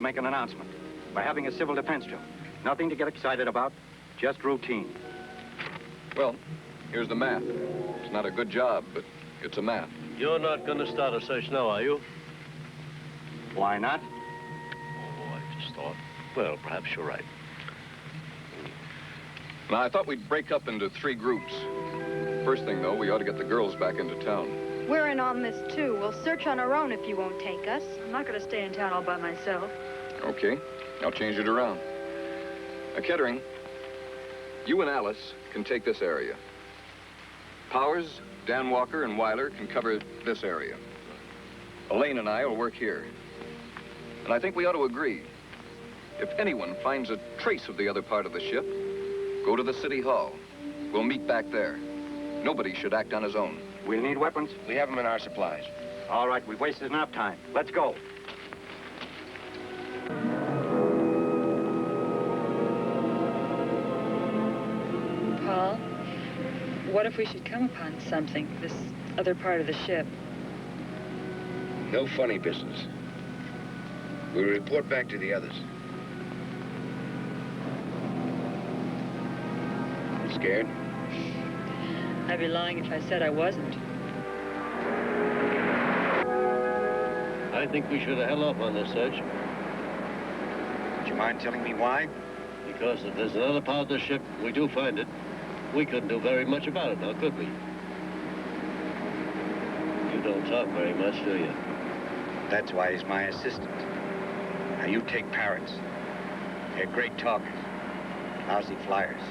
Make an announcement. We're having a civil defense drill. Nothing to get excited about, just routine. Well, here's the math. It's not a good job, but it's a math. You're not going to start a search now, are you? Why not? Oh, I just thought. Well, perhaps you're right. Now, I thought we'd break up into 3 groups. First thing, though, we ought to get the girls back into town. We're in on this, too. We'll search on our own if you won't take us. I'm not going to stay in town all by myself. Okay, I'll change it around. Kettering, you and Alice can take this area. Powers, Dan Walker, and Weiler can cover this area. Elaine and I will work here. And I think we ought to agree. If anyone finds a trace of the other part of the ship, go to the city hall. We'll meet back there. Nobody should act on his own. We'll need weapons. We have them in our supplies. All right, we've wasted enough time. Let's go. Paul, what if we should come upon something, this other part of the ship? No funny business. We'll report back to the others. Scared? I'd be lying if I said I wasn't. I think we should have held off on this search. Would you mind telling me why? Because if there's another part of the ship, we do find it, we couldn't do very much about it now, could we? You don't talk very much, do you? That's why he's my assistant. Now, you take parrots. They're great talkers, lousy flyers.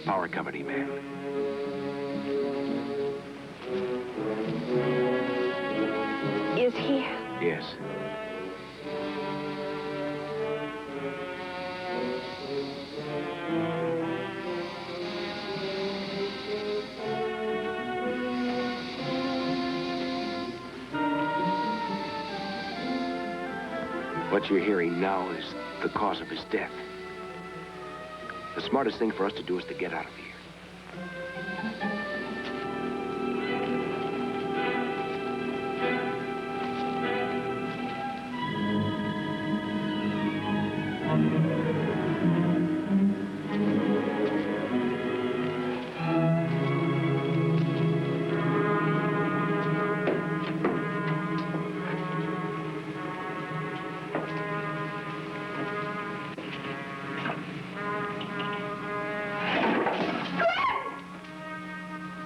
Power company man. Is he? Yes. What you're hearing now is the cause of his death. The smartest thing for us to do is to get out of here.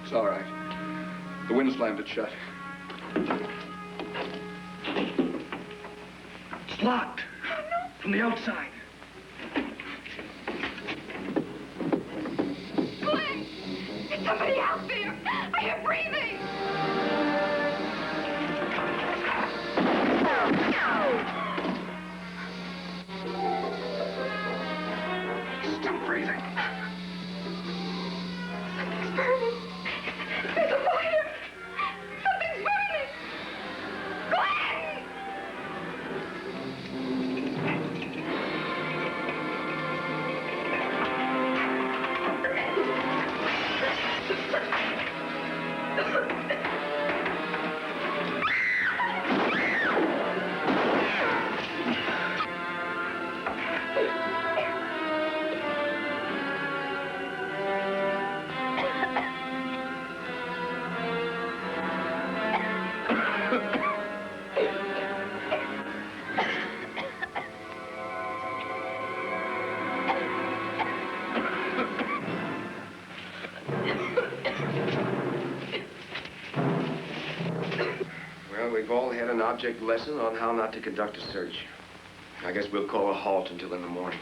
It's all right. The wind slammed it shut. It's locked. From the outside. Glenn! There's somebody out there! I am breathing! Still breathing. Something's burning. There's a fire! Something's burning! Glenn! object lesson on how not to conduct a search. I guess we'll call a halt until in the morning.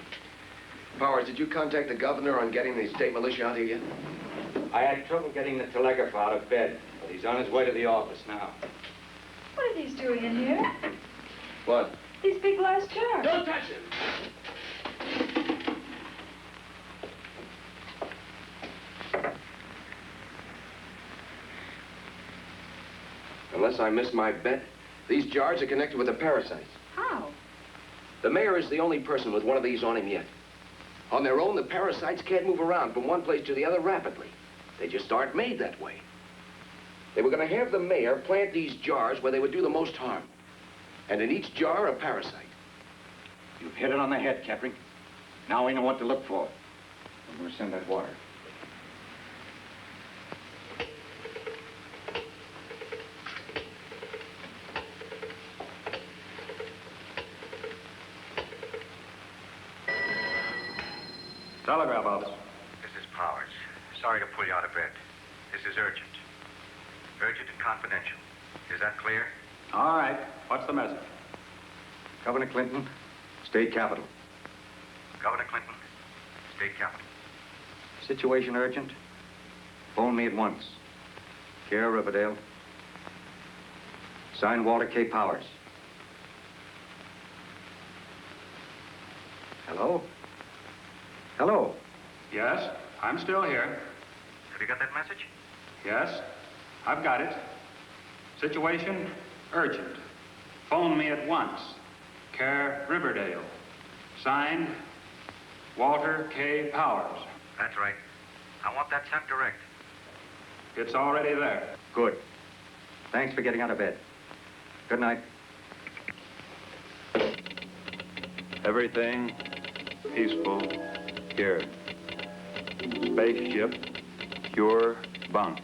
Powers, did you contact the governor on getting the state militia out here yet? I had trouble getting the telegrapher out of bed, but he's on his way to the office now. What are these doing in here? What? These big glass jars. Don't touch him! Unless I miss my bet, these jars are connected with the parasites. How? The mayor is the only person with one of these on him yet. On their own, the parasites can't move around from one place to the other rapidly. They just aren't made that way. They were going to have the mayor plant these jars where they would do the most harm. And in each jar, a parasite. You've hit it on the head, Captain. Now we know what to look for. I'm going to send that water. Telegraph office. This is Powers. Sorry to pull you out of bed. This is urgent. Urgent and confidential. Is that clear? All right. What's the message? Governor Clinton, State Capitol. Governor Clinton, State Capitol. Situation urgent. Phone me at once. Care Riverdale. Signed Walter K. Powers. Hello? Hello? Yes, I'm still here. Have you got that message? Yes, I've got it. Situation urgent. Phone me at once. Care Riverdale. Signed, Walter K. Powers. That's right. I want that sent direct. It's already there. Good. Thanks for getting out of bed. Good night. Everything peaceful here. Spaceship, pure bunk.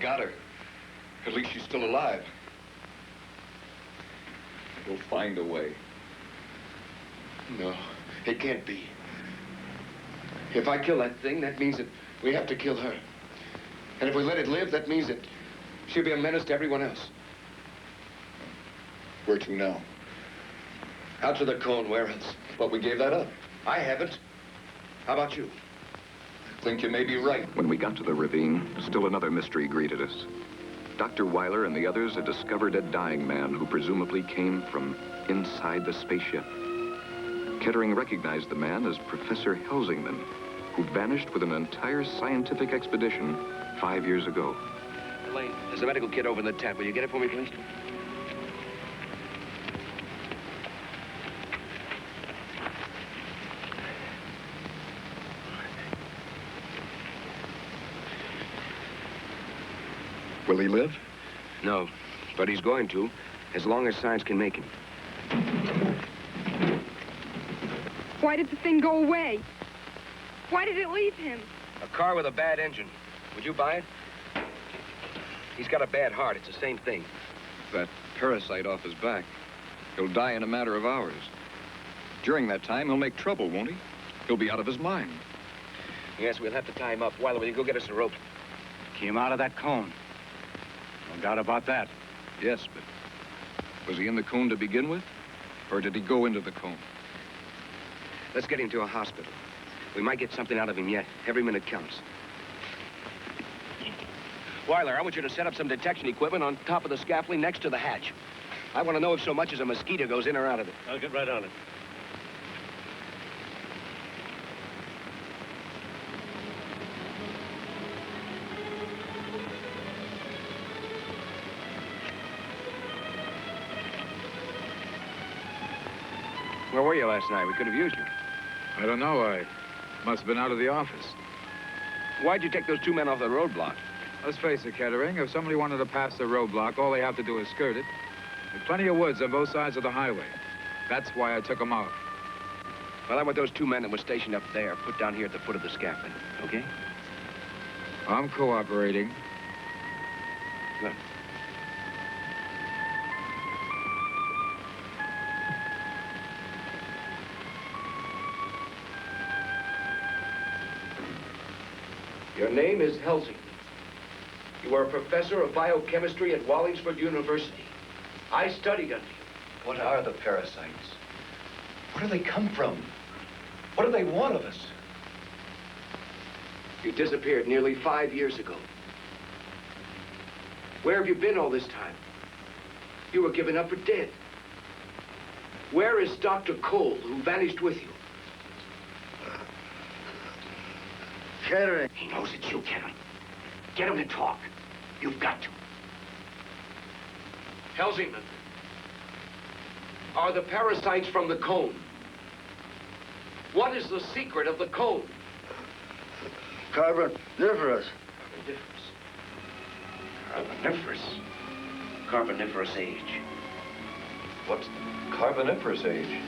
got her. At least she's still alive. We'll find a way. No, it can't be. If I kill that thing, that means that we have to kill her. And if we let it live, that means that she'll be a menace to everyone else. Where to now? Out to the cone, where else? But we gave that up. I haven't. How about you? I think you may be right. When we got to the ravine, still another mystery greeted us. Dr. Weiler and the others had discovered a dying man who presumably came from inside the spaceship. Kettering recognized the man as Professor Helsingman, who vanished with an entire scientific expedition 5 years ago. Elaine, there's a medical kit over in the tent. Will you get it for me, please? Will he live? No, but he's going to, as long as science can make him. Why did the thing go away? Why did it leave him? A car with a bad engine. Would you buy it? He's got a bad heart. It's the same thing. That parasite off his back. He'll die in a matter of hours. During that time, he'll make trouble, won't he? He'll be out of his mind. Yes, we'll have to tie him up. Weiler, will you go get us a rope? Keep him out of that cone. No doubt about that. Yes, but was he in the cone to begin with? Or did he go into the cone? Let's get him to a hospital. We might get something out of him yet. Every minute counts. Weiler, I want you to set up some detection equipment on top of the scaffolding next to the hatch. I want to know if so much as a mosquito goes in or out of it. I'll get right on it. Where were you last night? We could have used you. I don't know. I must have been out of the office. Why'd you take those 2 men off the roadblock? Let's face it, Kettering. If somebody wanted to pass the roadblock, all they have to do is skirt it. There's plenty of woods on both sides of the highway. That's why I took them off. Well, I want those 2 men that were stationed up there put down here at the foot of the scaffolding, okay? I'm cooperating. Good. Your name is Helsingman. You are a professor of biochemistry at Wallingsford University. I studied under you. What are the parasites? Where do they come from? What do they want of us? You disappeared nearly 5 years ago. Where have you been all this time? You were given up for dead. Where is Dr. Cole, who vanished with you? Kettering. He knows it's you, Kevin. Get him to talk. You've got to. Helsingman, are the parasites from the cone? What is the secret of the cone? Carboniferous. Carboniferous? Carboniferous age. What's Carboniferous age?